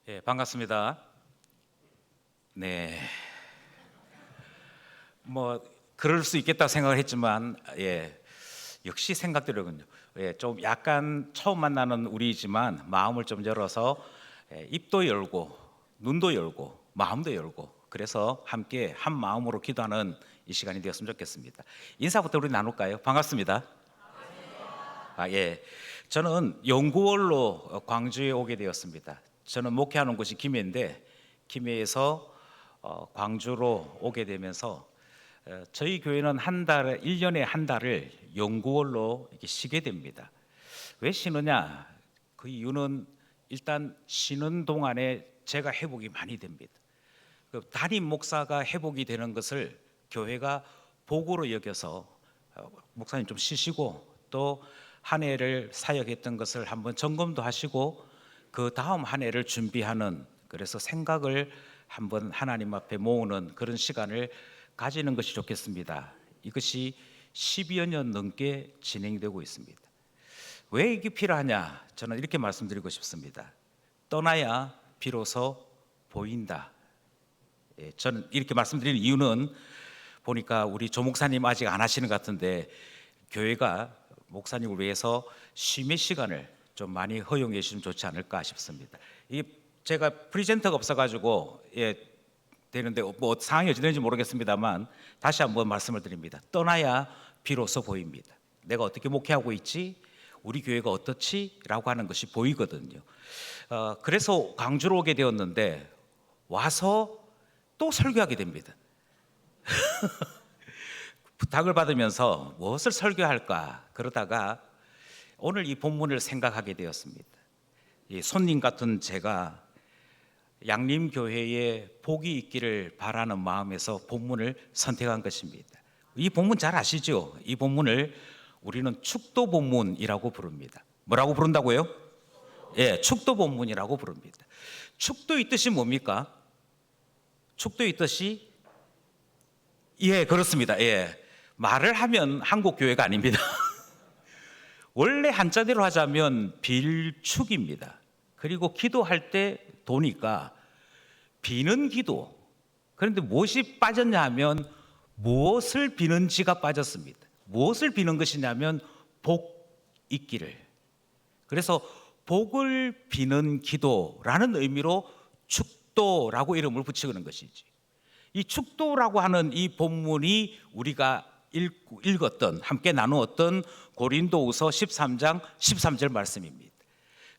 예, 반갑습니다. 네, 뭐 그럴 수 있겠다 생각을 했지만, 역시 생각대로군요. 좀 약간 처음 만나는 우리지만 마음을 좀 열어서 입도 열고 눈도 열고 마음도 열고, 그래서 함께 한 마음으로 기도하는 이 시간이 되었으면 좋겠습니다. 인사부터 우리 나눌까요? 반갑습니다. 예. 저는 연구원로 광주에 오게 되었습니다. 저는 목회하는 곳이 김해인데, 김해에서 광주로 오게 되면서 저희 교회는 한 달에 1년에 한 달을 연구원로 이렇게 쉬게 됩니다. 왜 쉬느냐? 그 이유는 일단 쉬는 동안에 제가 회복이 많이 됩니다. 그 담임 목사가 회복이 되는 것을 교회가 복으로 여겨서 목사님 좀 쉬시고, 또 한 해를 사역했던 것을 한번 점검도 하시고 그 다음 한 해를 준비하는, 그래서 생각을 한번 하나님 앞에 모으는 그런 시간을 가지는 것이 좋겠습니다. 이것이 10여 년 넘게 진행되고 있습니다. 왜 이게 필요하냐? 저는 이렇게 말씀드리고 싶습니다. 떠나야 비로소 보인다. 저는 이렇게 말씀드리는 이유는, 보니까 우리 조 목사님 아직 안 하시는 것 같은데, 교회가 목사님을 위해서 쉼의 시간을 좀 많이 허용해 주시면 좋지 않을까 싶습니다. 이게 제가 프리젠터가 없어가지고 되는데 뭐 상황이 어찌 되는지 모르겠습니다만, 다시 한번 말씀을 드립니다. 떠나야 비로소 보입니다. 내가 어떻게 목회하고 있지? 우리 교회가 어떻지? 라고 하는 것이 보이거든요. 그래서 광주로 오게 되었는데, 와서 또 설교하게 됩니다. 부탁을 받으면서 무엇을 설교할까 그러다가 오늘 이 본문을 생각하게 되었습니다. 이 손님 같은 제가 양림교회에 복이 있기를 바라는 마음에서 본문을 선택한 것입니다. 이 본문 잘 아시죠? 이 본문을 우리는 축도 본문이라고 부릅니다. 뭐라고 부른다고요? 축도 본문이라고 부릅니다. 축도의 뜻이 뭡니까? 축도의 뜻이, 그렇습니다. 말을 하면 한국 교회가 아닙니다. 원래 한자대로 하자면 빌축입니다. 그리고 기도할 때 도니까 비는 기도. 그런데 무엇이 빠졌냐 하면 무엇을 비는지가 빠졌습니다. 무엇을 비는 것이냐면 복 있기를. 그래서 복을 비는 기도라는 의미로 축도라고 이름을 붙이는 것이지. 이 축도라고 하는 이 본문이 우리가 읽었던, 함께 나누었던 고린도후서 13장 13절 말씀입니다.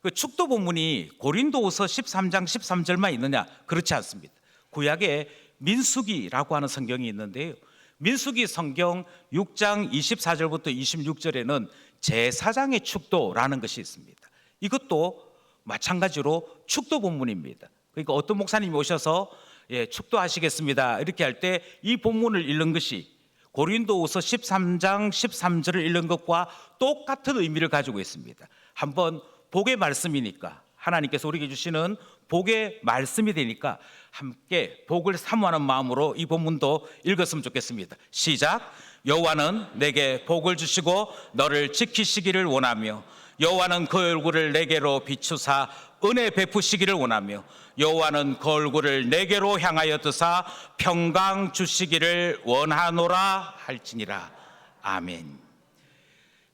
그 축도 본문이 고린도후서 13장 13절만 있느냐? 그렇지 않습니다. 구약에 민수기라고 하는 성경이 있는데요, 민수기 성경 6장 24절부터 26절에는 제사장의 축도라는 것이 있습니다. 이것도 마찬가지로 축도 본문입니다. 그러니까 어떤 목사님이 오셔서 축도하시겠습니다 이렇게 할 때 이 본문을 읽는 것이 고린도후서 13장 13절을 읽는 것과 똑같은 의미를 가지고 있습니다. 한번 복의 말씀이니까, 하나님께서 우리에게 주시는 복의 말씀이 되니까 함께 복을 사모하는 마음으로 이 본문도 읽었으면 좋겠습니다. 시작. 여호와는 내게 복을 주시고 너를 지키시기를 원하며, 여호와는 그 얼굴을 내게로 비추사 은혜 베푸시기를 원하며, 여호와는 그 얼굴을 내게로 향하여 드사 평강 주시기를 원하노라 할지니라. 아멘.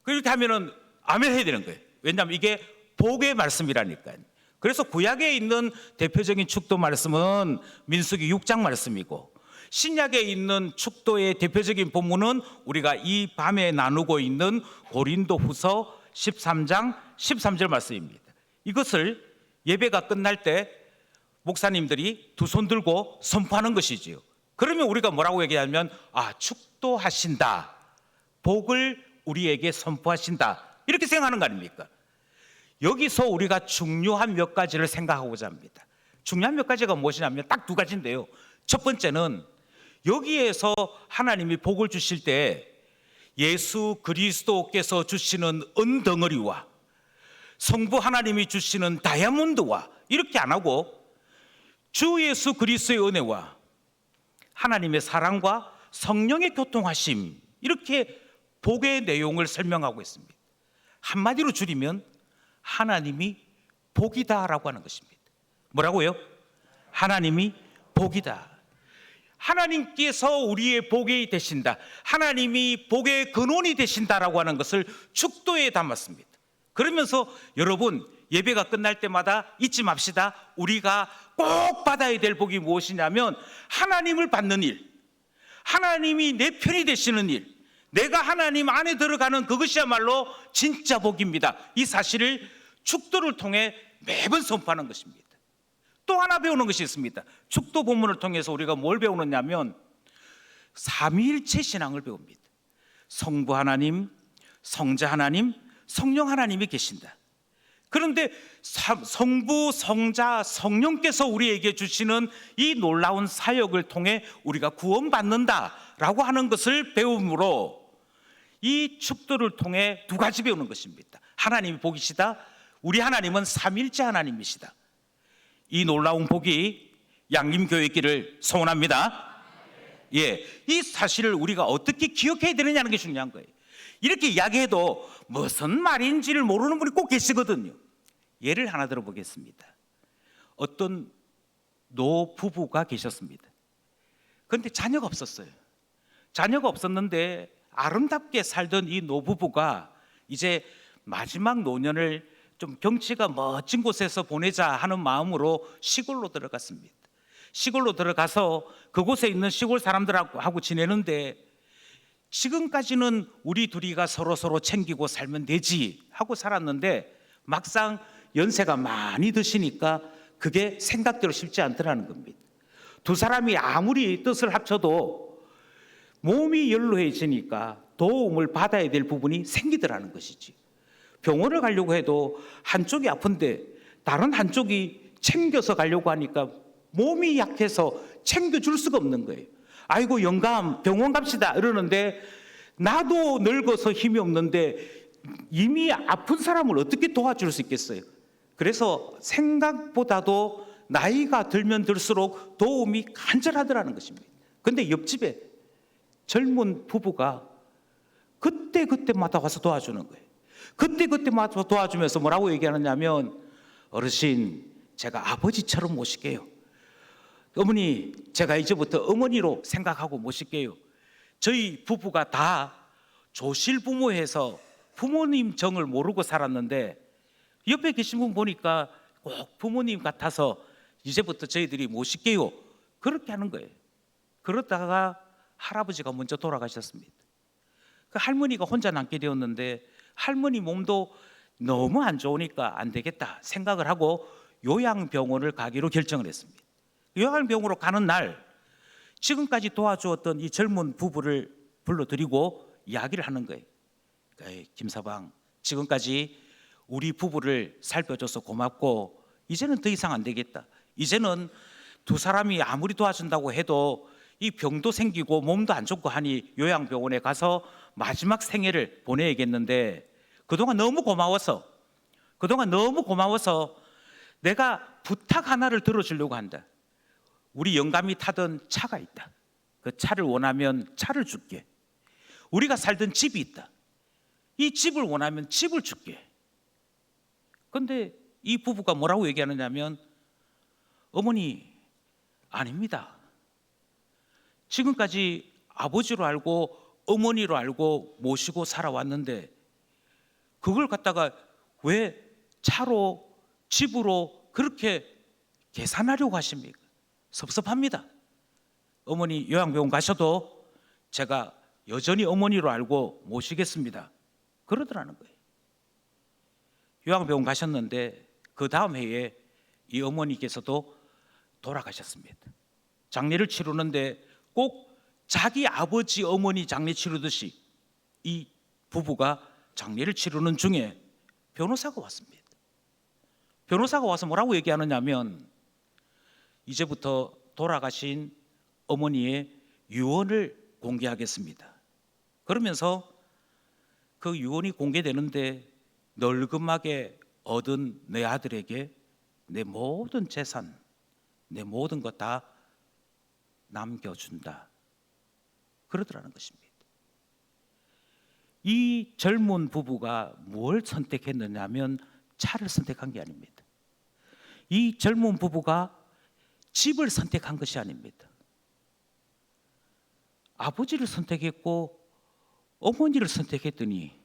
그렇게 하면은 아멘 해야 되는 거예요. 왜냐하면 이게 복의 말씀이라니까요. 그래서 구약에 있는 대표적인 축도 말씀은 민수기 6장 말씀이고, 신약에 있는 축도의 대표적인 본문은 우리가 이 밤에 나누고 있는 고린도후서 13장 13절 말씀입니다. 이것을 예배가 끝날 때 목사님들이 두 손 들고 선포하는 것이지요. 그러면 우리가 뭐라고 얘기하면, 축도하신다, 복을 우리에게 선포하신다, 이렇게 생각하는 거 아닙니까? 여기서 우리가 중요한 몇 가지를 생각하고자 합니다. 중요한 몇 가지가 무엇이냐면 딱 두 가지인데요, 첫 번째는 여기에서 하나님이 복을 주실 때 예수 그리스도께서 주시는 은덩어리와 성부 하나님이 주시는 다이아몬드와 이렇게 안 하고, 주 예수 그리스도의 은혜와 하나님의 사랑과 성령의 교통하심, 이렇게 복의 내용을 설명하고 있습니다. 한마디로 줄이면 하나님이 복이다라고 하는 것입니다. 뭐라고요? 하나님이 복이다. 하나님께서 우리의 복이 되신다. 하나님이 복의 근원이 되신다라고 하는 것을 축도에 담았습니다. 그러면서 여러분, 예배가 끝날 때마다 잊지 맙시다. 우리가 꼭 받아야 될 복이 무엇이냐면 하나님을 받는 일, 하나님이 내 편이 되시는 일, 내가 하나님 안에 들어가는 그것이야말로 진짜 복입니다. 이 사실을 축도를 통해 매번 선포하는 것입니다. 또 하나 배우는 것이 있습니다. 축도 본문을 통해서 우리가 뭘 배우느냐면 삼위일체 신앙을 배웁니다. 성부 하나님, 성자 하나님, 성령 하나님이 계신다. 그런데 성부, 성자, 성령께서 우리에게 주시는 이 놀라운 사역을 통해 우리가 구원받는다라고 하는 것을 배움으로 이 축도를 통해 두 가지 배우는 것입니다. 하나님이 복이시다. 우리 하나님은 삼일째 하나님이시다. 이 놀라운 복이 양림교회 있기를 소원합니다. 예, 이 사실을 우리가 어떻게 기억해야 되느냐는 게 중요한 거예요. 이렇게 이야기해도 무슨 말인지를 모르는 분이 꼭 계시거든요. 예를 하나 들어보겠습니다. 어떤 노부부가 계셨습니다. 그런데 자녀가 없었어요. 자녀가 없었는데 아름답게 살던 이 노부부가 이제 마지막 노년을 좀 경치가 멋진 곳에서 보내자 하는 마음으로 시골로 들어갔습니다. 시골로 들어가서 그곳에 있는 시골 사람들하고 지내는데 지금까지는 우리 둘이가 서로 챙기고 살면 되지 하고 살았는데 막상 연세가 많이 드시니까 그게 생각대로 쉽지 않더라는 겁니다. 두 사람이 아무리 뜻을 합쳐도 몸이 연로해지니까 도움을 받아야 될 부분이 생기더라는 것이지. 병원을 가려고 해도 한쪽이 아픈데 다른 한쪽이 챙겨서 가려고 하니까 몸이 약해서 챙겨줄 수가 없는 거예요. 아이고 영감 병원 갑시다 이러는데 나도 늙어서 힘이 없는데 이미 아픈 사람을 어떻게 도와줄 수 있겠어요? 그래서 생각보다도 나이가 들면 들수록 도움이 간절하더라는 것입니다. 그런데 옆집에 젊은 부부가 그때마다 와서 도와주는 거예요. 그때마다 도와주면서 뭐라고 얘기하느냐면 어르신 제가 아버지처럼 모실게요. 어머니 제가 이제부터 어머니로 생각하고 모실게요. 저희 부부가 다 조실부모해서 부모님 정을 모르고 살았는데 옆에 계신 분 보니까 꼭 부모님 같아서 이제부터 저희들이 모실게요. 그렇게 하는 거예요. 그러다가 할아버지가 먼저 돌아가셨습니다. 그 할머니가 혼자 남게 되었는데 할머니 몸도 너무 안 좋으니까 안 되겠다 생각을 하고 요양병원을 가기로 결정을 했습니다. 요양병원으로 가는 날 지금까지 도와주었던 이 젊은 부부를 불러들이고 이야기를 하는 거예요. 김서방 지금까지 우리 부부를 살펴줘서 고맙고 이제는 더 이상 안 되겠다. 이제는 두 사람이 아무리 도와준다고 해도 이 병도 생기고 몸도 안 좋고 하니 요양병원에 가서 마지막 생애를 보내야겠는데 그동안 너무 고마워서 내가 부탁 하나를 들어주려고 한다. 우리 영감이 타던 차가 있다. 그 차를 원하면 차를 줄게. 우리가 살던 집이 있다. 이 집을 원하면 집을 줄게. 그런데 이 부부가 뭐라고 얘기하느냐면 어머니 아닙니다. 지금까지 아버지로 알고 어머니로 알고 모시고 살아왔는데 그걸 갖다가 왜 차로 집으로 그렇게 계산하려고 하십니까? 섭섭합니다. 어머니 요양병원 가셔도 제가 여전히 어머니로 알고 모시겠습니다. 그러더라는 거예요. 요양병원 가셨는데 그 다음 해에 이 어머니께서도 돌아가셨습니다. 장례를 치르는데 꼭 자기 아버지 어머니 장례 치르듯이 이 부부가 장례를 치르는 중에 변호사가 왔습니다. 변호사가 와서 뭐라고 얘기하느냐면 이제부터 돌아가신 어머니의 유언을 공개하겠습니다. 그러면서 그 유언이 공개되는데 널금하게 얻은 내 아들에게 내 모든 재산, 내 모든 것 다 남겨준다. 그러더라는 것입니다. 이 젊은 부부가 뭘 선택했느냐면 차를 선택한 게 아닙니다. 이 젊은 부부가 집을 선택한 것이 아닙니다. 아버지를 선택했고 어머니를 선택했더니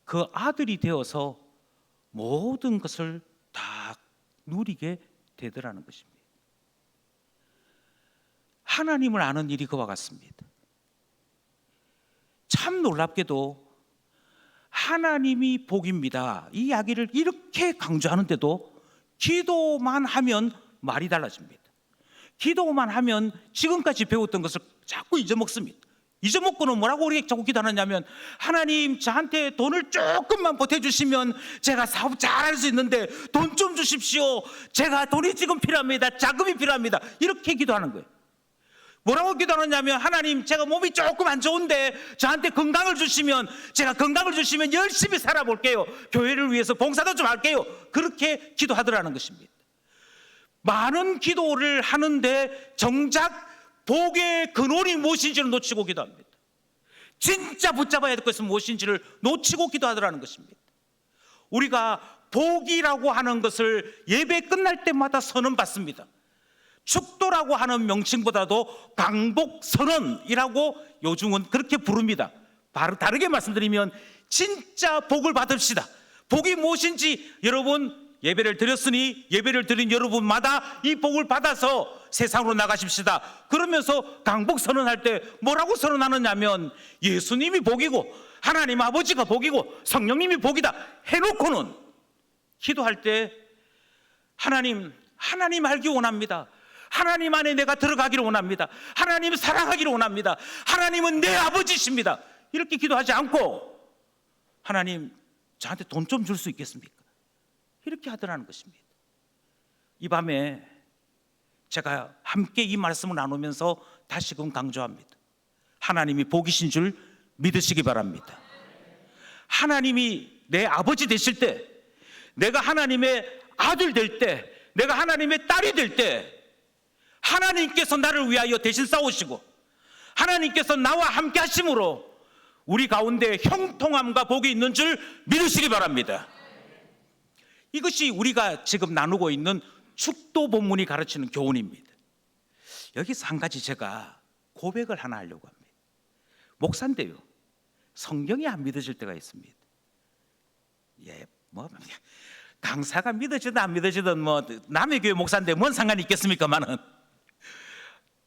그 아들이 되어서 모든 것을 다 누리게 되더라는 것입니다. 하나님을 아는 일이 그와 같습니다. 참 놀랍게도 하나님이 복입니다, 이 이야기를 이렇게 강조하는데도 기도만 하면 말이 달라집니다. 기도만 하면 지금까지 배웠던 것을 자꾸 잊어먹습니다. 잊어먹고는 뭐라고 우리 자꾸 기도하느냐면, 하나님 저한테 돈을 조금만 보태주시면 제가 사업 잘할 수 있는데 돈 좀 주십시오. 제가 돈이 지금 필요합니다. 자금이 필요합니다. 이렇게 기도하는 거예요. 뭐라고 기도하느냐면, 하나님 제가 몸이 조금 안 좋은데 저한테 건강을 주시면, 제가 건강을 주시면 열심히 살아볼게요. 교회를 위해서 봉사도 좀 할게요. 그렇게 기도하더라는 것입니다. 많은 기도를 하는데 정작 복의 근원이 무엇인지를 놓치고 기도합니다. 진짜 붙잡아야 될 것은 무엇인지를 놓치고 기도하더라는 것입니다. 우리가 복이라고 하는 것을 예배 끝날 때마다 선언받습니다. 축도라고 하는 명칭보다도 강복선언이라고 요즘은 그렇게 부릅니다. 바로 다르게 말씀드리면 진짜 복을 받읍시다. 복이 무엇인지 여러분 예배를 드렸으니 예배를 드린 여러분마다 이 복을 받아서 세상으로 나가십시다. 그러면서 강복 선언할 때 뭐라고 선언하느냐면, 예수님이 복이고 하나님 아버지가 복이고 성령님이 복이다 해놓고는 기도할 때 하나님 알기 원합니다. 하나님 안에 내가 들어가기를 원합니다. 하나님 사랑하기를 원합니다. 하나님은 내 아버지십니다. 이렇게 기도하지 않고, 하나님 저한테 돈 좀 줄 수 있겠습니까? 이렇게 하더라는 것입니다. 이 밤에 제가 함께 이 말씀을 나누면서 다시금 강조합니다. 하나님이 복이신 줄 믿으시기 바랍니다. 하나님이 내 아버지 되실 때, 내가 하나님의 아들 될 때, 내가 하나님의 딸이 될 때, 하나님께서 나를 위하여 대신 싸우시고 하나님께서 나와 함께 하심으로 우리 가운데 형통함과 복이 있는 줄 믿으시기 바랍니다. 이것이 우리가 지금 나누고 있는 축도 본문이 가르치는 교훈입니다. 여기서 한 가지 제가 고백을 하나 하려고 합니다. 목사인데요, 성경이 안 믿어질 때가 있습니다. 강사가 믿어지든 안 믿어지든 남의 교회 목사인데 뭔 상관이 있겠습니까만은,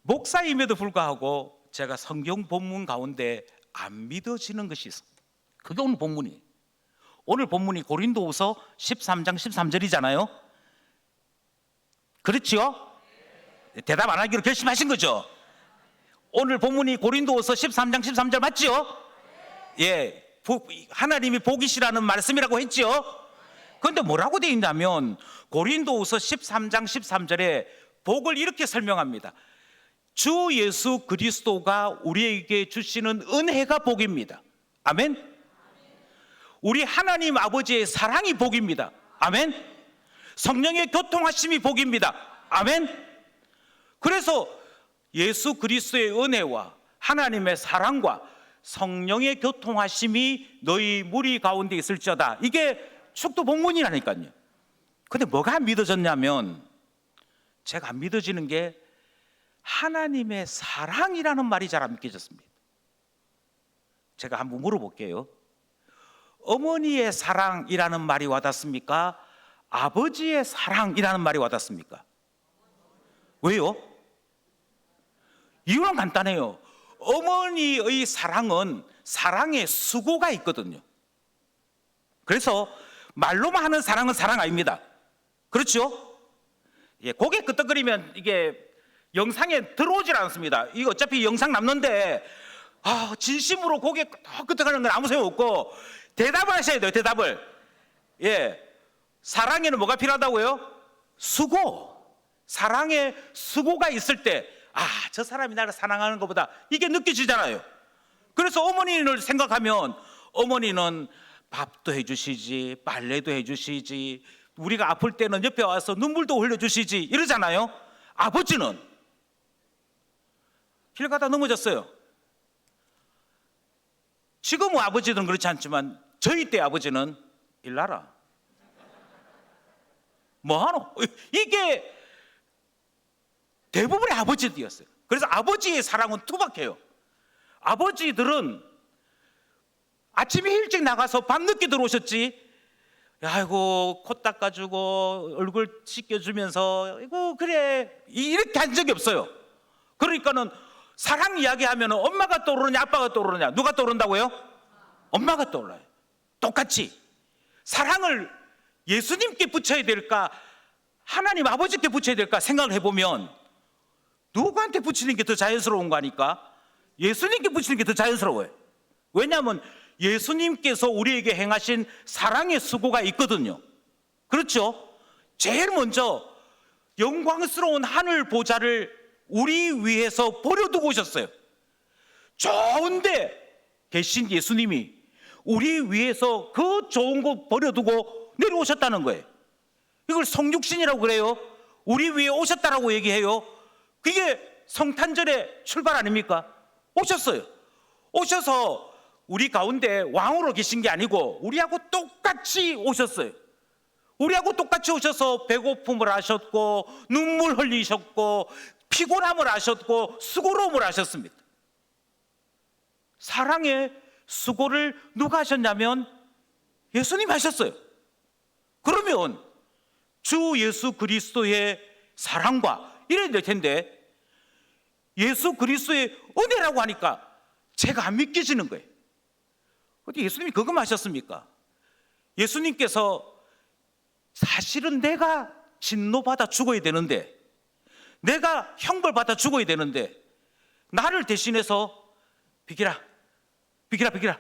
목사임에도 불구하고 제가 성경 본문 가운데 안 믿어지는 것이 있어. 그게 오늘 본문이에요. 오늘 본문이 고린도후서 13장 13절이잖아요. 그렇죠? 대답 안 하기로 결심하신 거죠? 오늘 본문이 고린도후서 13장 13절 맞죠? 예, 하나님이 복이시라는 말씀이라고 했죠? 그런데 뭐라고 되어 있냐면, 고린도후서 13장 13절에 복을 이렇게 설명합니다. 주 예수 그리스도가 우리에게 주시는 은혜가 복입니다. 아멘. 우리 하나님 아버지의 사랑이 복입니다. 아멘. 성령의 교통하심이 복입니다. 아멘. 그래서 예수 그리스도의 은혜와 하나님의 사랑과 성령의 교통하심이 너희 무리 가운데 있을지어다. 이게 축도 본문이라니까요. 근데 뭐가 안 믿어졌냐면, 제가 안 믿어지는 게 하나님의 사랑이라는 말이 잘 안 믿겨졌습니다. 제가 한번 물어볼게요. 어머니의 사랑이라는 말이 와닿습니까? 아버지의 사랑이라는 말이 와닿습니까? 왜요? 이유는 간단해요. 어머니의 사랑은 사랑의 수고가 있거든요. 그래서 말로만 하는 사랑은 사랑 아닙니다. 그렇죠? 예, 고개 끄덕거리면 이게 영상에 들어오질 않습니다. 이거 어차피 영상 남는데 진심으로 고개 끄덕거리는 건 아무 소용없고, 대답을 하셔야 돼요. 대답을. 예, 사랑에는 뭐가 필요하다고요? 수고. 사랑에 수고가 있을 때, 저 사람이 나를 사랑하는 것보다 이게 느껴지잖아요. 그래서 어머니를 생각하면, 어머니는 밥도 해주시지, 빨래도 해주시지, 우리가 아플 때는 옆에 와서 눈물도 흘려주시지 이러잖아요. 아버지는 길 가다 넘어졌어요. 지금은 아버지들은 그렇지 않지만 저희 때 아버지는 일나라 뭐하노? 이게 대부분의 아버지들이었어요. 그래서 아버지의 사랑은 투박해요. 아버지들은 아침에 일찍 나가서 밤늦게 들어오셨지, 아이고 코 닦아주고 얼굴 씻겨주면서 이거 그래 이렇게 한 적이 없어요. 그러니까는 사랑 이야기하면 엄마가 떠오르냐 아빠가 떠오르냐, 누가 떠오른다고요? 엄마가 떠올라요. 똑같이 사랑을 예수님께 붙여야 될까 하나님 아버지께 붙여야 될까 생각을 해보면 누구한테 붙이는 게 더 자연스러운 거니까 예수님께 붙이는 게 더 자연스러워요. 왜냐하면 예수님께서 우리에게 행하신 사랑의 수고가 있거든요. 그렇죠? 제일 먼저 영광스러운 하늘 보좌를 우리 위해서 버려두고 오셨어요. 좋은데 계신 예수님이 우리 위해서 그 좋은 거 버려두고 내려오셨다는 거예요. 이걸 성육신이라고 그래요. 우리 위에 오셨다라고 얘기해요. 그게 성탄절의 출발 아닙니까? 오셨어요. 오셔서 우리 가운데 왕으로 계신 게 아니고 우리하고 똑같이 오셨어요. 우리하고 똑같이 오셔서 배고픔을 하셨고 눈물 흘리셨고 피곤함을 하셨고 수고로움을 하셨습니다. 사랑의 수고를 누가 하셨냐면 예수님 하셨어요. 그러면 주 예수 그리스도의 사랑과 이래야 될 텐데 예수 그리스도의 은혜라고 하니까 제가 안 믿겨지는 거예요. 어디 예수님이 그것만 하셨습니까? 예수님께서 사실은 내가 진노받아 죽어야 되는데, 내가 형벌받아 죽어야 되는데 나를 대신해서 비키라 비키라 비키라,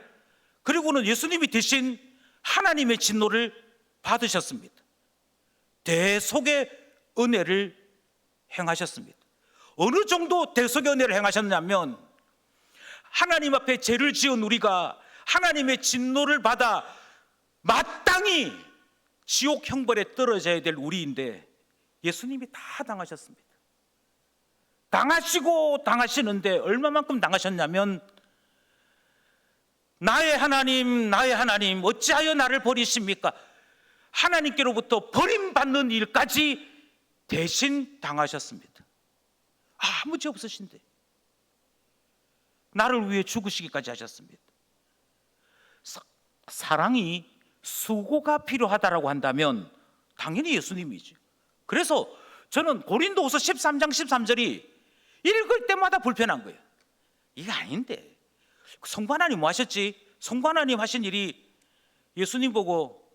그리고는 예수님이 대신 하나님의 진노를 받으셨습니다. 대속의 은혜를 행하셨습니다. 어느 정도 대속의 은혜를 행하셨냐면 하나님 앞에 죄를 지은 우리가 하나님의 진노를 받아 마땅히 지옥 형벌에 떨어져야 될 우리인데 예수님이 다 당하셨습니다. 당하시고 당하시는데 얼마만큼 당하셨냐면 나의 하나님 어찌하여 나를 버리십니까? 하나님께로부터 버림받는 일까지 대신 당하셨습니다. 아무 죄 없으신데 나를 위해 죽으시기까지 하셨습니다. 사랑이 수고가 필요하다라고 한다면 당연히 예수님이죠. 그래서 저는 고린도후서 13장 13절이 읽을 때마다 불편한 거예요. 이게 아닌데 성부 하나님 뭐 하셨지? 성부 하나님 하신 일이 예수님 보고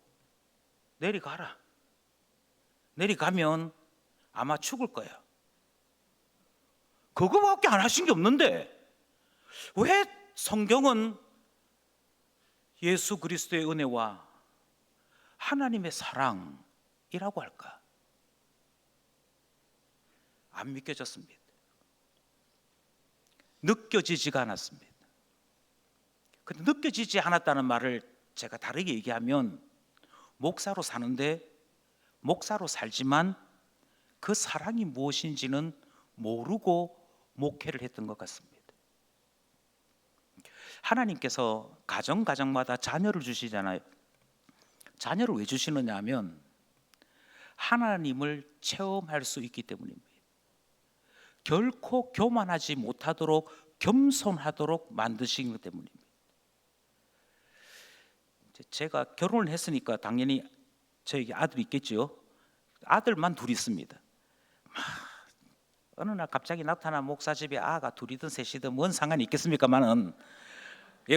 내려가라, 내려가면 아마 죽을 거야, 그거밖에 안 하신 게 없는데 왜 성경은 예수 그리스도의 은혜와 하나님의 사랑이라고 할까? 안 믿겨졌습니다. 느껴지지가 않았습니다. 근데 느껴지지 않았다는 말을 제가 다르게 얘기하면 목사로 사는데 목사로 살지만 그 사랑이 무엇인지는 모르고 목회를 했던 것 같습니다. 하나님께서 가정마다 자녀를 주시잖아요. 자녀를 왜 주시느냐 하면 하나님을 체험할 수 있기 때문입니다. 결코 교만하지 못하도록 겸손하도록 만드신 것 때문입니다. 제가 결혼을 했으니까 당연히 저에게 아들이 있겠죠. 아들만 둘 있습니다. 어느 날 갑자기 나타난 목사 집에 아가 둘이든 셋이든 뭔 상관이 있겠습니까만은,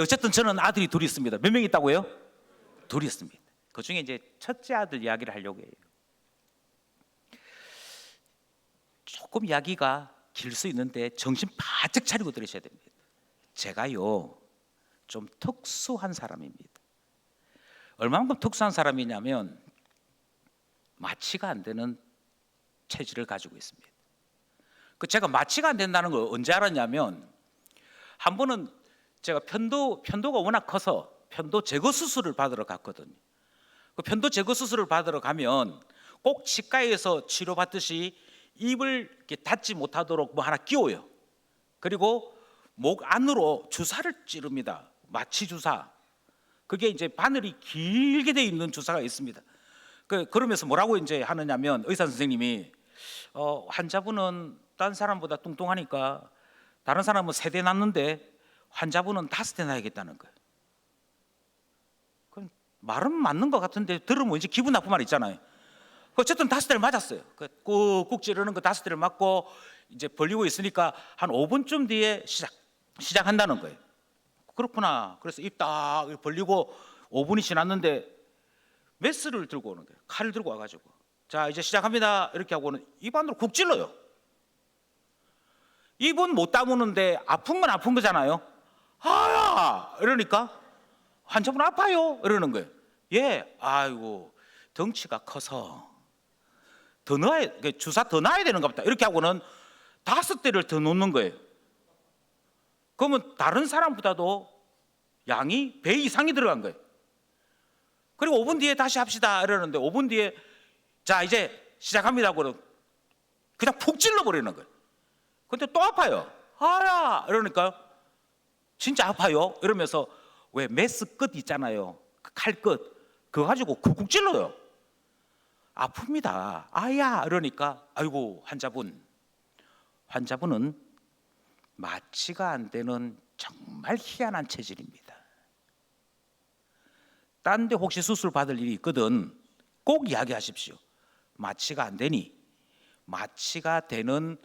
어쨌든 저는 아들이 둘 있습니다. 몇 명 있다고요? 둘 있습니다. 그 중에 이제 첫째 아들 이야기를 하려고 해요. 조금 이야기가 길 수 있는데 정신 바짝 차리고 들으셔야 됩니다. 제가요 좀 특수한 사람입니다. 얼마만큼 특수한 사람이냐면 마취가 안 되는 체질을 가지고 있습니다. 제가 마취가 안 된다는 걸 언제 알았냐면, 한 번은 제가 편도가 워낙 커서 편도 제거 수술을 받으러 갔거든요. 그 편도 제거 수술을 받으러 가면 꼭 치과에서 치료받듯이 입을 이렇게 닫지 못하도록 뭐 하나 끼워요. 그리고 목 안으로 주사를 찌릅니다. 마취 주사. 그게 이제 바늘이 길게 돼 있는 주사가 있습니다. 그러면서 뭐라고 이제 하느냐면 의사 선생님이 환자분은 딴 사람보다 뚱뚱하니까 다른 사람은 3대 낳는데 환자분은 5대 낳아야겠다는 거예요. 그럼 말은 맞는 것 같은데 들으면 왠지 기분 나쁜 말 있잖아요. 어쨌든 5대를 맞았어요. 꾹꾹 찌르는 거 5대를 맞고 이제 벌리고 있으니까 한 5분쯤 뒤에 시작한다는 거예요. 그렇구나. 그래서 입 딱 벌리고 5분이 지났는데 메스를 들고 오는 거예요. 칼을 들고 와가지고 자 이제 시작합니다 이렇게 하고는 입 안으로 쿡 찔러요. 입은 못 다무는데 아픈 건 아픈 거잖아요. 아야 이러니까 환자분 아파요 이러는 거예요. 예, 아이고 덩치가 커서 더 넣어야, 주사 더 놔야 되는가 보다 이렇게 하고는 5대를 더 놓는 거예요. 그러면 다른 사람보다도 양이 배 이상이 들어간 거예요. 그리고 5분 뒤에 다시 합시다 이러는데 5분 뒤에 자 이제 시작합니다 하고는 그냥 푹 찔러버리는 거예요. 근데 또 아파요. 아야 이러니까 진짜 아파요 이러면서 왜 메스 끝 있잖아요, 그 칼 끝 그거 가지고 쿡쿡 찔러요. 아픕니다. 아야 이러니까 아이고 환자분은 마취가 안 되는 정말 희한한 체질입니다. 딴 데 혹시 수술 받을 일이 있거든 꼭 이야기하십시오. 마취가 안 되니 마취가 되는,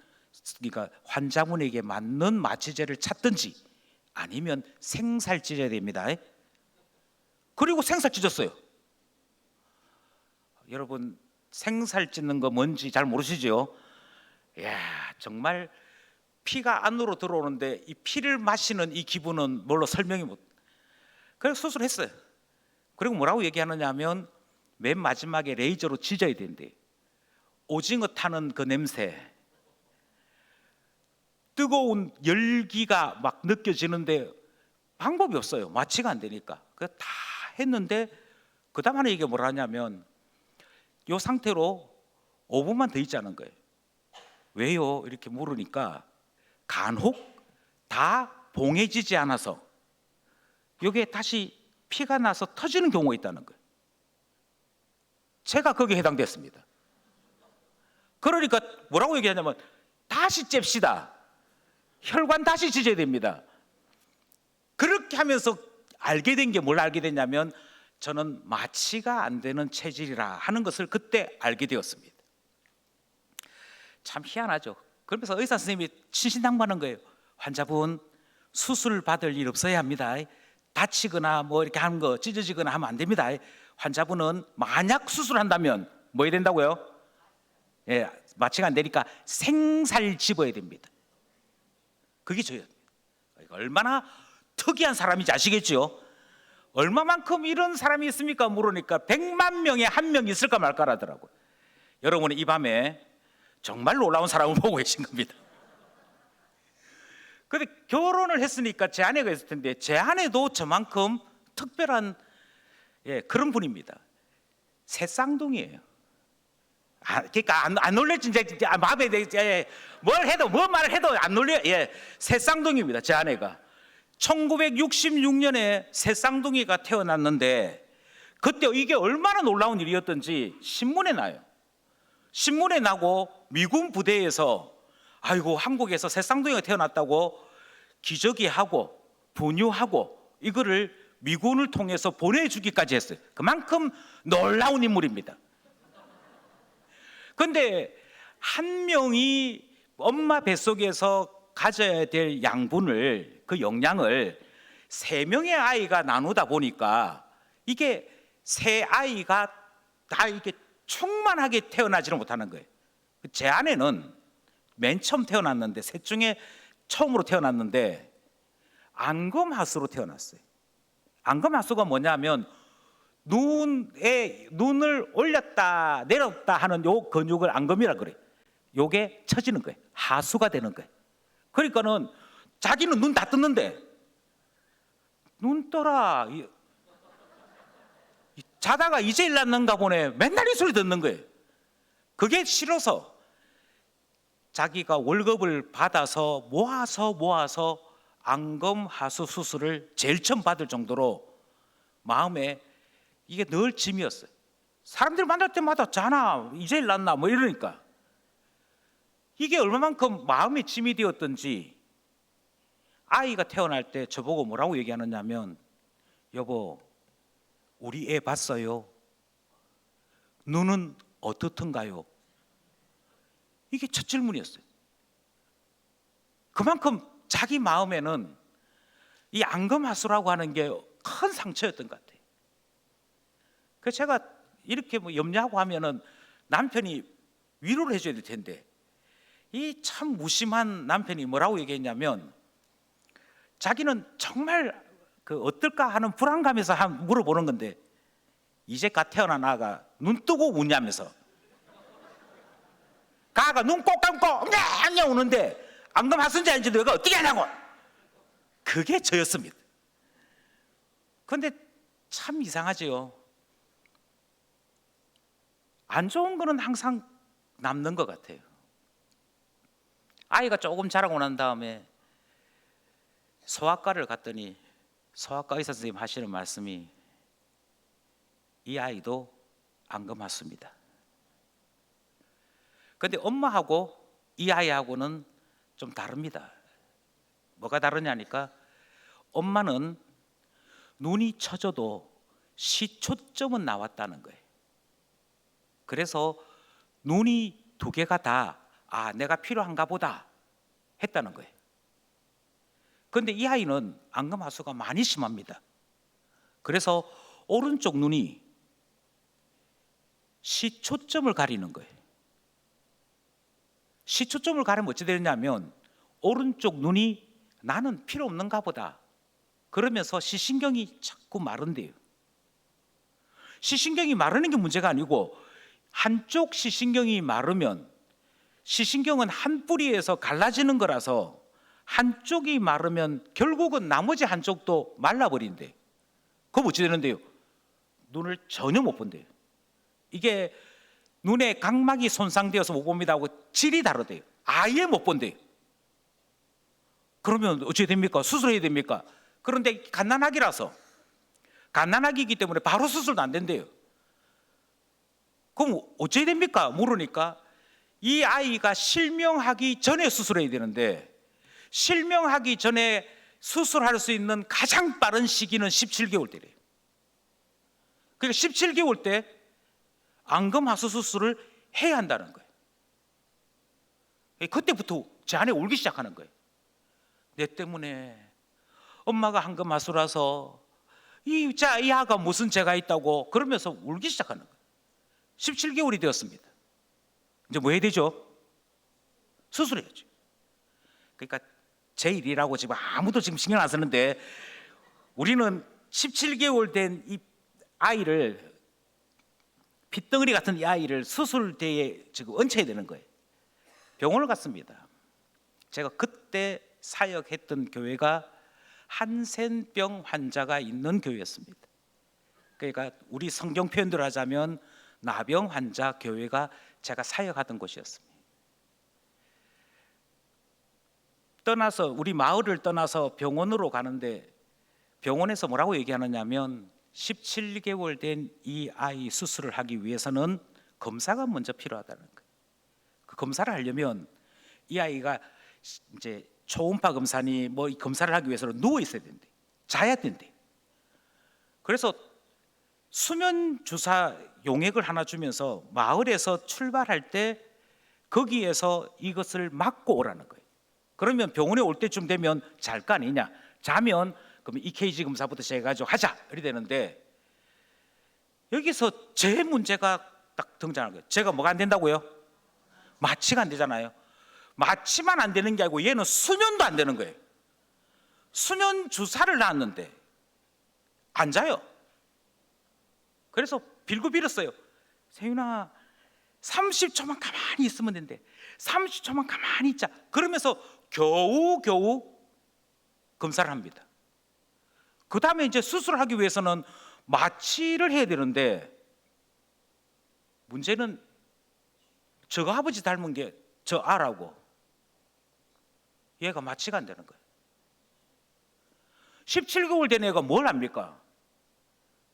그러니까 환자분에게 맞는 마취제를 찾든지 아니면 생살 찢어야 됩니다. 그리고 생살 찢었어요. 여러분 생살 찢는 거 뭔지 잘 모르시죠? 이야, 정말 피가 안으로 들어오는데 이 피를 마시는 이 기분은 뭘로 설명이 못. 그래서 수술했어요. 그리고 뭐라고 얘기하느냐 하면 맨 마지막에 레이저로 찢어야 된대. 오징어 타는 그 냄새, 뜨거운 열기가 막 느껴지는데 방법이 없어요. 마취가 안 되니까. 그거 다 했는데 그 다음 하는 얘기가 뭐라 하냐면 이 상태로 5분만 더 있자는 거예요. 왜요? 이렇게 물으니까 간혹 다 봉해지지 않아서 이게 다시 피가 나서 터지는 경우가 있다는 거예요. 제가 거기에 해당됐습니다. 그러니까 뭐라고 얘기하냐면 다시 잽시다. 혈관 다시 찢어야 됩니다. 그렇게 하면서 알게 된 게 뭘 알게 됐냐면 저는 마취가 안 되는 체질이라 하는 것을 그때 알게 되었습니다. 참 희한하죠. 그러면서 의사 선생님이 신신당부하는 거예요. 환자분 수술 받을 일 없어야 합니다. 다치거나 뭐 이렇게 하는 거 찢어지거나 하면 안 됩니다. 환자분은 만약 수술한다면 뭐 해야 된다고요? 예, 마취가 안 되니까 생살 집어야 됩니다. 그게 저예요. 얼마나 특이한 사람인지 아시겠죠? 얼마만큼 이런 사람이 있습니까? 물으니까 100만 명에 1명 있을까 말까라더라고요. 여러분은 이 밤에 정말 놀라운 사람을 보고 계신 겁니다. 그런데 결혼을 했으니까 제 아내가 있을 텐데 제 아내도 저만큼 특별한 그런 분입니다. 새 쌍둥이에요. 그러니까 안 놀랄지 이제 마음에 뭘 해도 뭐 말을 해도 안 놀려. 새 쌍둥이입니다. 제 아내가 1966년에 새 쌍둥이가 태어났는데 그때 이게 얼마나 놀라운 일이었던지 신문에 나요. 신문에 나고 미군 부대에서 아이고 한국에서 새 쌍둥이가 태어났다고 기저귀하고 분유하고 이거를 미군을 통해서 보내주기까지 했어요. 그만큼 놀라운 인물입니다. 그런데 한 명이 엄마 뱃속에서 가져야 될 양분을, 그 영양을 3명의 아이가 나누다 보니까 이게 세 아이가 다 이렇게 충만하게 태어나지는 못하는 거예요. 제 아내는 맨 처음 태어났는데 셋 중에 처음으로 태어났는데 안검하수로 태어났어요. 안검하수가 뭐냐면 눈을 올렸다 내렸다 하는 요 근육을 안검이라 그래요. 요게 처지는 거예요. 하수가 되는 거예요. 그러니까는 자기는 눈 다 떴는데 눈 떠라 자다가 이제 일났는가 보네 맨날 이 소리 듣는 거예요. 그게 싫어서 자기가 월급을 받아서 모아서 안검하수 수술을 제일 처음 받을 정도로 마음에 이게 늘 짐이었어요. 사람들 만날 때마다 자나 이제 일 났나 뭐 이러니까 이게 얼마만큼 마음의 짐이 되었던지 아이가 태어날 때 저보고 뭐라고 얘기하느냐면 여보 우리 애 봤어요? 눈은 어떻던가요? 이게 첫 질문이었어요. 그만큼 자기 마음에는 이 앙금하수라고 하는 게 큰 상처였던 것 같아요. 그래서 제가 이렇게 뭐 염려하고 하면은 남편이 위로를 해줘야 될 텐데 이 참 무심한 남편이 뭐라고 얘기했냐면 자기는 정말 그 어떨까 하는 불안감에서 물어보는 건데 이제껏 태어난 아가 눈 뜨고 웃냐면서 가가 눈 꼭 감고 엉냥 우는데 앙금하수인지 아닌지 너가 어떻게 하냐고. 그게 저였습니다. 그런데 참 이상하지요. 안 좋은 거는 항상 남는 것 같아요. 아이가 조금 자라고 난 다음에 소아과를 갔더니 소아과 의사 선생님 하시는 말씀이 이 아이도 앙금하수입니다. 그런데 엄마하고 이 아이하고는 좀 다릅니다. 뭐가 다르냐니까 엄마는 눈이 처져도 시초점은 나왔다는 거예요. 그래서 눈이 두 개가 다 내가 필요한가 보다 했다는 거예요. 그런데 이 아이는 앙금하수가 많이 심합니다. 그래서 오른쪽 눈이 시초점을 가리는 거예요. 시초점을 가리면 어찌 되느냐면 오른쪽 눈이 나는 필요 없는가 보다 그러면서 시신경이 자꾸 마른대요. 시신경이 마르는 게 문제가 아니고 한쪽 시신경이 마르면 시신경은 한 뿌리에서 갈라지는 거라서 한쪽이 마르면 결국은 나머지 한쪽도 말라버린대. 그럼 어찌 되는데요? 눈을 전혀 못 본대요. 이게 눈의 각막이 손상되어서 못 봅니다 하고 질이 다르대요. 아예 못 본대요. 그러면 어찌 됩니까? 수술해야 됩니까? 그런데 갓난아기라서 갓난아기이기 때문에 바로 수술도 안 된대요. 그럼 어찌 됩니까? 물으니까 이 아이가 실명하기 전에 수술해야 되는데 실명하기 전에 수술할 수 있는 가장 빠른 시기는 17개월 때래요. 그러니까 17개월 때 앙금하수 수술을 해야 한다는 거예요. 그때부터 제 안에 울기 시작하는 거예요. 내 때문에 엄마가 앙금하수라서 이 아가 무슨 죄가 있다고 그러면서 울기 시작하는 거예요. 17개월이 되었습니다. 이제 뭐 해야 되죠? 수술해야죠. 그러니까 제 일이라고 지금 아무도 지금 신경 안 쓰는데 우리는 17개월 된 이 아이를 핏덩어리 같은 이 아이를 수술대에 지금 얹혀야 되는 거예요. 병원을 갔습니다. 제가 그때 사역했던 교회가 한센병 환자가 있는 교회였습니다. 그러니까 우리 성경 표현대로 하자면 나병 환자 교회가 제가 사역하던 곳이었습니다. 떠나서 우리 마을을 떠나서 병원으로 가는데 병원에서 뭐라고 얘기하느냐면 17개월 된 이 아이 수술을 하기 위해서는 검사가 먼저 필요하다는 거예요. 그 검사를 하려면 이 아이가 이제 초음파 검사니 뭐 검사를 하기 위해서는 누워 있어야 된대. 자야 된대. 그래서 수면 주사 용액을 하나 주면서 마을에서 출발할 때 거기에서 이것을 맞고 오라는 거예요. 그러면 병원에 올 때쯤 되면 잘 거 아니냐. 자면 그럼 EKG 검사부터 시작해가지고 하자 이렇게 되는데 여기서 제 문제가 딱 등장하는 거예요. 제가 뭐가 안 된다고요? 마취가 안 되잖아요. 마취만 안 되는 게 아니고 얘는 수면도 안 되는 거예요. 수면 주사를 놨는데 안 자요. 그래서 빌고 빌었어요. 세윤아 30초만 가만히 있으면 된대. 30초만 가만히 있자. 그러면서 겨우 검사를 합니다. 그 다음에 이제 수술을 하기 위해서는 마취를 해야 되는데 문제는 저거 아버지 닮은 게 저 아라고 얘가 마취가 안 되는 거예요. 17개월 된 애가 뭘 합니까?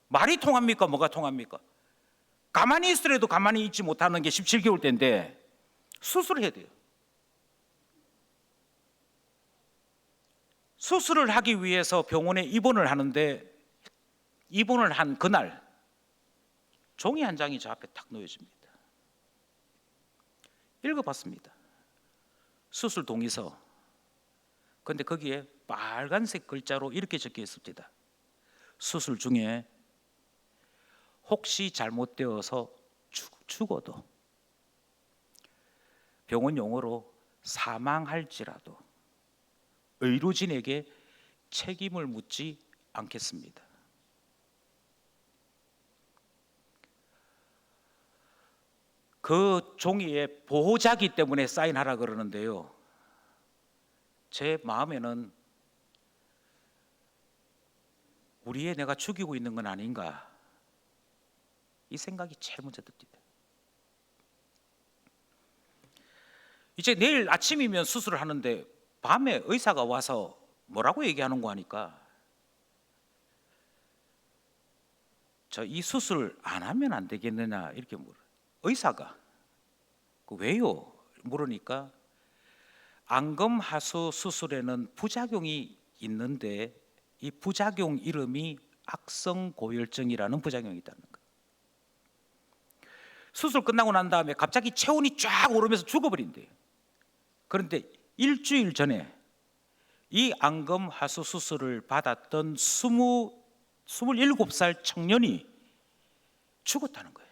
말이 통합니까? 뭐가 통합니까? 가만히 있으래도 가만히 있지 못하는 게 17개월 때인데 수술을 해야 돼요. 수술을 하기 위해서 병원에 입원을 하는데 입원을 한 그날 종이 한 장이 저 앞에 딱 놓여집니다. 읽어봤습니다. 수술 동의서. 근데 거기에 빨간색 글자로 이렇게 적혀 있습니다. 수술 중에 혹시 잘못되어서 죽어도, 병원 용어로 사망할지라도 의료진에게 책임을 묻지 않겠습니다. 그 종이에 보호자기 때문에 사인하라 그러는데요, 제 마음에는 우리 애 내가 죽이고 있는 건 아닌가, 이 생각이 제일 먼저 듭니다. 이제 내일 아침이면 수술을 하는데 밤에 의사가 와서 뭐라고 얘기하는 거 하니까 저 이 수술 안 하면 안 되겠느냐 이렇게 물어요. 의사가 왜요? 물으니까 안검하수 수술에는 부작용이 있는데 이 부작용 이름이 악성고열증이라는 부작용이 있다는 거예요. 수술 끝나고 난 다음에 갑자기 체온이 쫙 오르면서 죽어버린대요. 그런데 일주일 전에 이 안검하수 수술을 받았던 27살 청년이 죽었다는 거예요.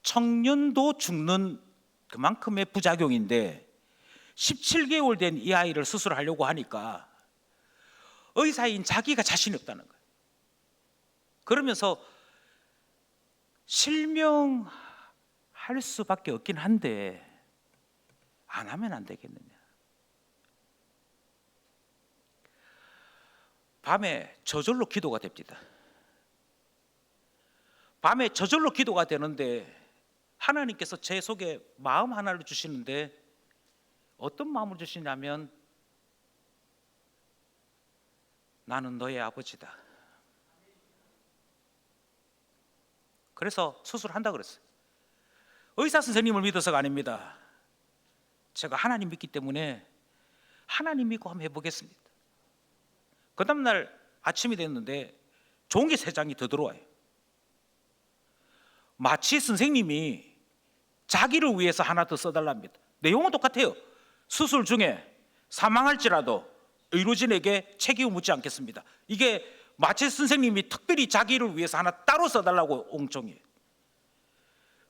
청년도 죽는 그만큼의 부작용인데 17개월 된 이 아이를 수술하려고 하니까 의사인 자기가 자신이 없다는 거예요. 그러면서 실명할 수밖에 없긴 한데 안 하면 안 되겠느냐. 밤에 저절로 기도가 됩니다. 밤에 저절로 기도가 되는데 하나님께서 제 속에 마음 하나를 주시는데 어떤 마음을 주시냐면 나는 너의 아버지다. 그래서 수술한다 그랬어요. 의사 선생님을 믿어서가 아닙니다. 제가 하나님 믿기 때문에 하나님 믿고 한번 해보겠습니다. 그 다음날 아침이 됐는데 종이 3장이 더 들어와요. 마치 선생님이 자기를 위해서 하나 더 써달랍니다. 내용은 똑같아요. 수술 중에 사망할지라도 의료진에게 책임을 묻지 않겠습니다. 이게 마치 선생님이 특별히 자기를 위해서 하나 따로 써달라고 옹종이에요.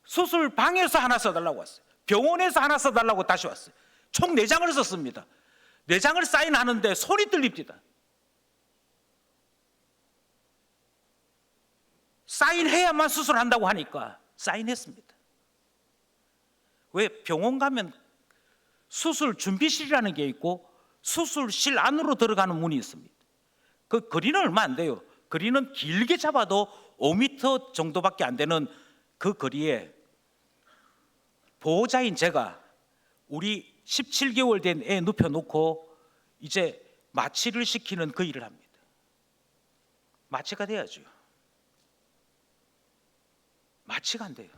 수술 방에서 하나 써달라고 왔어요. 병원에서 하나 써달라고 다시 왔어요. 총 4장을 썼습니다. 4장을 사인하는데 손이 떨립니다. 사인해야만 수술한다고 하니까 사인했습니다. 왜? 병원 가면 수술 준비실이라는 게 있고 수술실 안으로 들어가는 문이 있습니다. 그 거리는 얼마 안 돼요. 거리는 길게 잡아도 5m 정도밖에 안 되는 그 거리에 보호자인 제가 우리 17개월 된 애 눕혀놓고 이제 마취를 시키는 그 일을 합니다. 마취가 돼야죠. 마취가 안 돼요.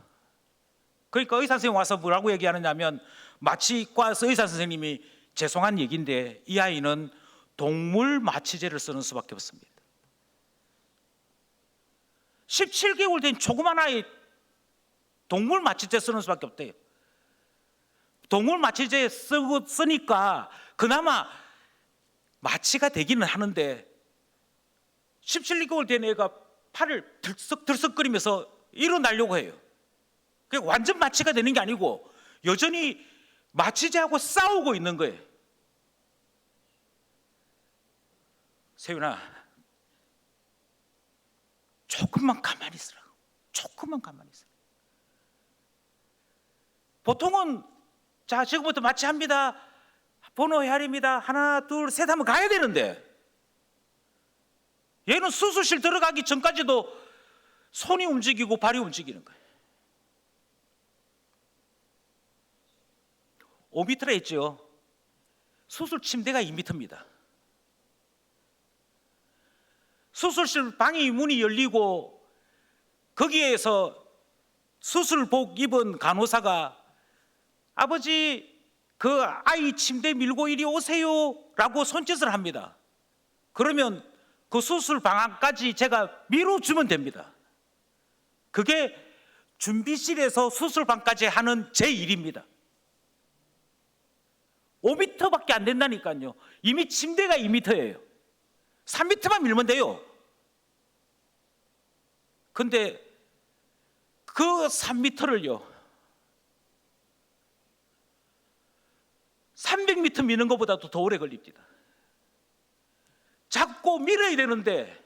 그러니까 의사 선생님 와서 뭐라고 얘기하느냐면 마취과에서 의사 선생님이 죄송한 얘기인데 이 아이는 동물 마취제를 쓰는 수밖에 없습니다. 17개월 된 조그만 아이 동물 마취제 쓰는 수밖에 없대요. 동물 마취제 쓰니까 그나마 마취가 되기는 하는데 17개월 된 애가 팔을 들썩들썩거리면서 일어나려고 해요. 그게 완전 마취가 되는 게 아니고 여전히 마취제하고 싸우고 있는 거예요. 세윤아, 조금만 가만히 있으라고. 조금만 가만히 있으라. 보통은 자 지금부터 마취합니다. 번호 헤아립니다. 하나 둘 셋 하면 가야 되는데 얘는 수술실 들어가기 전까지도 손이 움직이고 발이 움직이는 거예요. 5m라 했죠. 수술 침대가 2m입니다. 수술실 방이 문이 열리고 거기에서 수술복 입은 간호사가 아버지 그 아이 침대 밀고 이리 오세요 라고 손짓을 합니다. 그러면 그 수술 방안까지 제가 밀어주면 됩니다. 그게 준비실에서 수술방까지 하는 제 일입니다. 5m밖에 안 된다니까요. 이미 침대가 2m예요. 3m만 밀면 돼요. 근데 그 3m를요 300m 미는 것보다도 더 오래 걸립니다. 자꾸 밀어야 되는데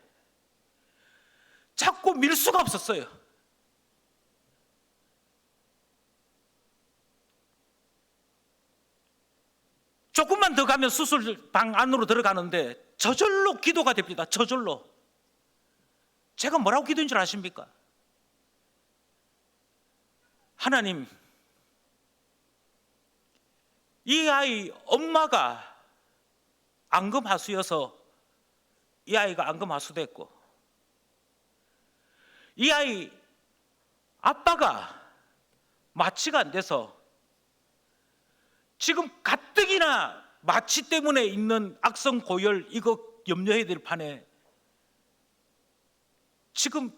자꾸 밀 수가 없었어요. 조금만 더 가면 수술방 안으로 들어가는데 저절로 기도가 됩니다. 저절로. 제가 뭐라고 기도인 줄 아십니까? 하나님, 이 아이 엄마가 앙금하수여서 이 아이가 앙금하수됐고, 이 아이 아빠가 마취가 안 돼서 지금 가뜩이나 마취 때문에 있는 악성 고열 이거 염려해야 될 판에 지금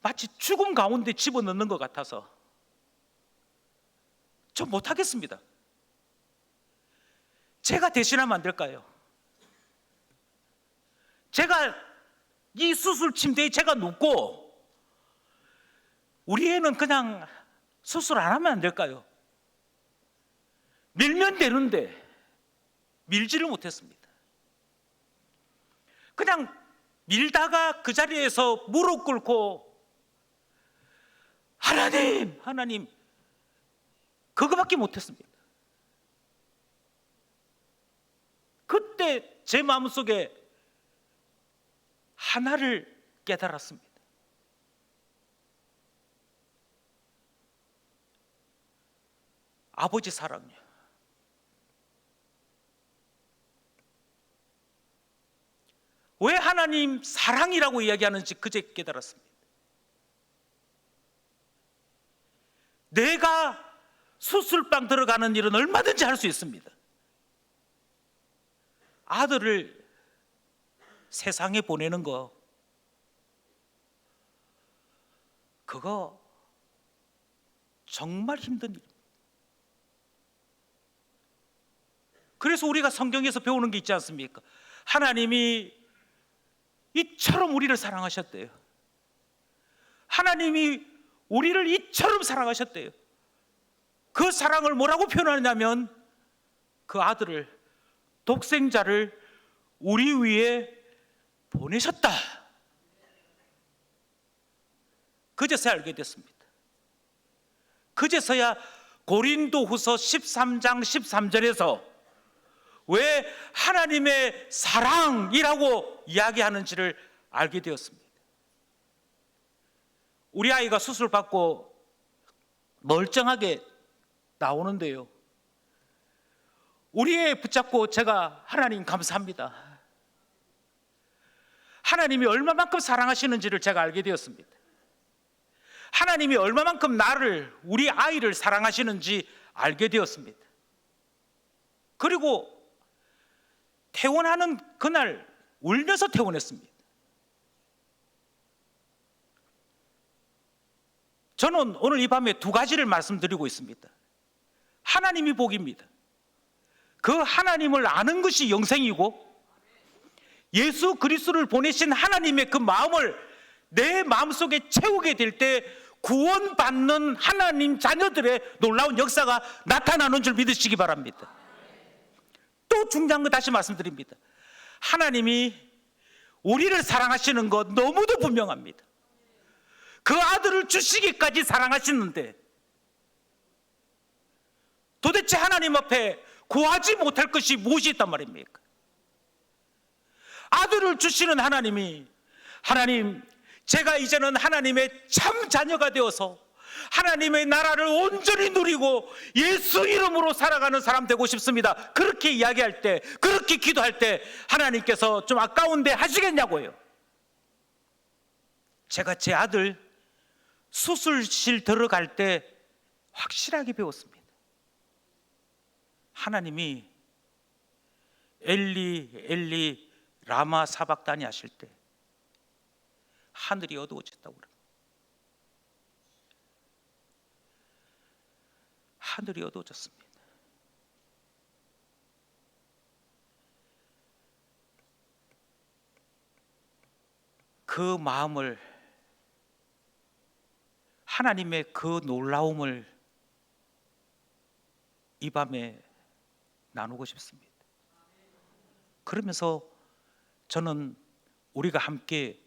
마치 죽음 가운데 집어넣는 것 같아서 저 못하겠습니다. 제가 대신하면 안 될까요? 제가 이 수술 침대에 제가 눕고 우리 애는 그냥 수술 안 하면 안 될까요? 밀면 되는데 밀지를 못했습니다. 그냥 밀다가 그 자리에서 무릎 꿇고 하나님, 하나님 그거밖에 못했습니다. 그때 제 마음속에 하나를 깨달았습니다. 아버지 사랑요. 왜 하나님 사랑이라고 이야기하는지 그제 깨달았습니다. 내가 수술방 들어가는 일은 얼마든지 할 수 있습니다. 아들을 세상에 보내는 거 그거 정말 힘든 일입니다. 그래서 우리가 성경에서 배우는 게 있지 않습니까? 하나님이 이처럼 우리를 사랑하셨대요. 하나님이 우리를 이처럼 사랑하셨대요. 그 사랑을 뭐라고 표현하냐면 그 아들을, 독생자를 우리 위에 보내셨다. 그제서야 알게 됐습니다. 그제서야 고린도후서 13장 13절에서 왜 하나님의 사랑이라고 이야기하는지를 알게 되었습니다. 우리 아이가 수술 받고 멀쩡하게 나오는데요, 우리 애 붙잡고 제가 하나님 감사합니다. 하나님이 얼마만큼 사랑하시는지를 제가 알게 되었습니다. 하나님이 얼마만큼 나를, 우리 아이를 사랑하시는지 알게 되었습니다. 그리고 퇴원하는 그날 울면서 퇴원했습니다. 저는 오늘 이 밤에 두 가지를 말씀드리고 있습니다. 하나님이 복입니다. 그 하나님을 아는 것이 영생이고, 예수 그리스도를 보내신 하나님의 그 마음을 내 마음속에 채우게 될 때 구원받는 하나님 자녀들의 놀라운 역사가 나타나는 줄 믿으시기 바랍니다. 또 중요한 거 다시 말씀드립니다. 하나님이 우리를 사랑하시는 것 너무도 분명합니다. 그 아들을 주시기까지 사랑하시는데 도대체 하나님 앞에 구하지 못할 것이 무엇이 있단 말입니까? 아들을 주시는 하나님이, 하나님, 제가 이제는 하나님의 참 자녀가 되어서 하나님의 나라를 온전히 누리고 예수 이름으로 살아가는 사람 되고 싶습니다. 그렇게 이야기할 때, 그렇게 기도할 때 하나님께서 좀 아까운데 하시겠냐고요. 제가 제 아들 수술실 들어갈 때 확실하게 배웠습니다. 하나님이 엘리 엘리 라마 사박다니 하실 때 하늘이 어두워졌다고 그래요. 하늘이 어두워졌습니다. 그 마음을, 하나님의 그 놀라움을 이 밤에 나누고 싶습니다. 그러면서 저는 우리가 함께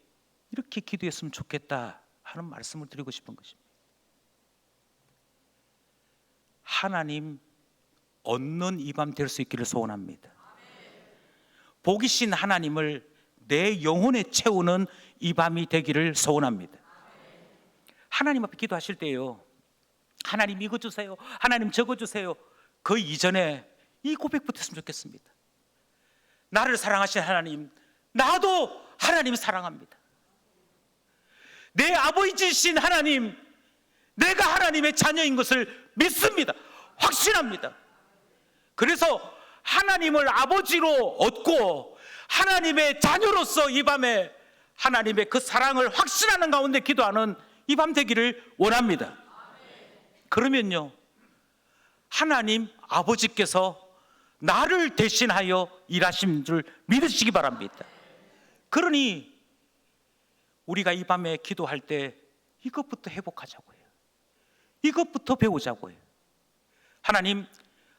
이렇게 기도했으면 좋겠다 하는 말씀을 드리고 싶은 것입니다. 하나님 얻는 이 밤 될 수 있기를 소원합니다. 복이신 하나님을 내 영혼에 채우는 이 밤이 되기를 소원합니다. 하나님 앞에 기도하실 때요, 하나님 이거 주세요, 하나님 저거 주세요, 그 이전에 이 고백부터 했으면 좋겠습니다. 나를 사랑하신 하나님, 나도 하나님 사랑합니다. 내 아버지이신 하나님, 내가 하나님의 자녀인 것을 믿습니다. 확신합니다. 그래서 하나님을 아버지로 얻고 하나님의 자녀로서 이 밤에 하나님의 그 사랑을 확신하는 가운데 기도하는 이 밤 되기를 원합니다. 그러면요, 하나님 아버지께서 나를 대신하여 일하신 줄 믿으시기 바랍니다. 그러니 우리가 이 밤에 기도할 때 이것부터 회복하자고 해요. 이것부터 배우자고 해요.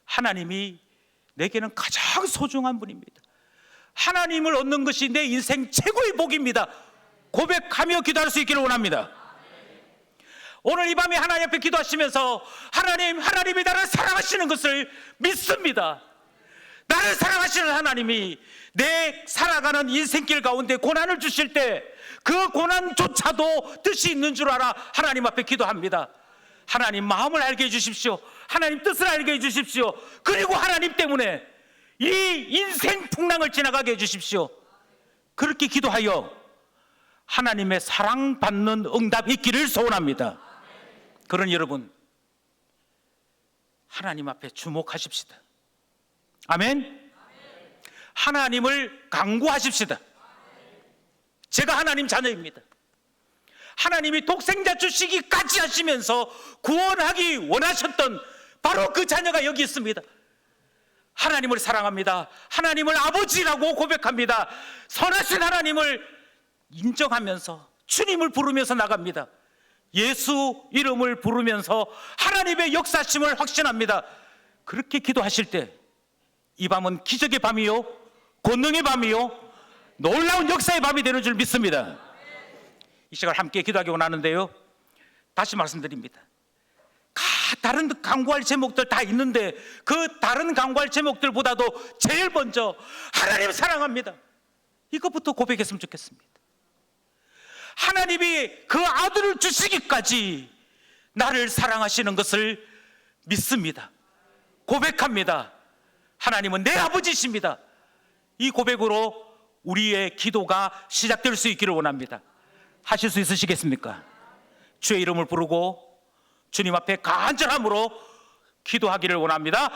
하나님이 내게는 가장 소중한 분입니다. 하나님을 얻는 것이 내 인생 최고의 복입니다. 고백하며 기도할 수 있기를 원합니다. 오늘 이 밤에 하나님 앞에 기도하시면서 하나님이 나를 사랑하시는 것을 믿습니다. 나를 사랑하시는 하나님이 내 살아가는 인생길 가운데 고난을 주실 때 그 고난조차도 뜻이 있는 줄 알아 하나님 앞에 기도합니다. 하나님 마음을 알게 해주십시오. 하나님 뜻을 알게 해주십시오. 그리고 하나님 때문에 이 인생 풍랑을 지나가게 해주십시오. 그렇게 기도하여 하나님의 사랑받는 응답이 있기를 소원합니다. 그러니 여러분, 하나님 앞에 주목하십시다. 아멘. 하나님을 간구하십시다. 제가 하나님 자녀입니다. 하나님이 독생자 주시기까지 하시면서 구원하기 원하셨던 바로 그 자녀가 여기 있습니다. 하나님을 사랑합니다. 하나님을 아버지라고 고백합니다. 선하신 하나님을 인정하면서 주님을 부르면서 나갑니다. 예수 이름을 부르면서 하나님의 역사심을 확신합니다. 그렇게 기도하실 때 이 밤은 기적의 밤이요, 권능의 밤이요, 놀라운 역사의 밤이 되는 줄 믿습니다. 이 시간 함께 기도하기 원하는데요, 다시 말씀드립니다. 다른 간구할 제목들 다 있는데 그 다른 간구할 제목들보다도 제일 먼저 하나님 사랑합니다, 이것부터 고백했으면 좋겠습니다. 하나님이 그 아들을 주시기까지 나를 사랑하시는 것을 믿습니다. 고백합니다. 하나님은 내 아버지십니다. 이 고백으로 우리의 기도가 시작될 수 있기를 원합니다. 하실 수 있으시겠습니까? 주의 이름을 부르고 주님 앞에 간절함으로 기도하기를 원합니다.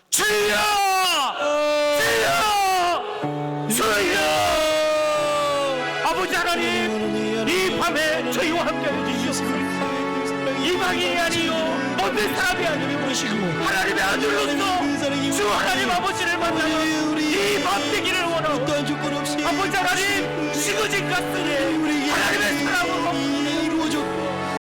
주여! 주여! 주여! 아버지 하나님, 이 밤에 저희와 함께 해주시옵소서. 이방인이 아니요 먼 사람이 아니요 하나님의 아들로서 주 하나님 아버지를 만나는 이 밤 되기를 원하고, 아버지 하나님, 식어진 가슴에 하나님의 사랑으로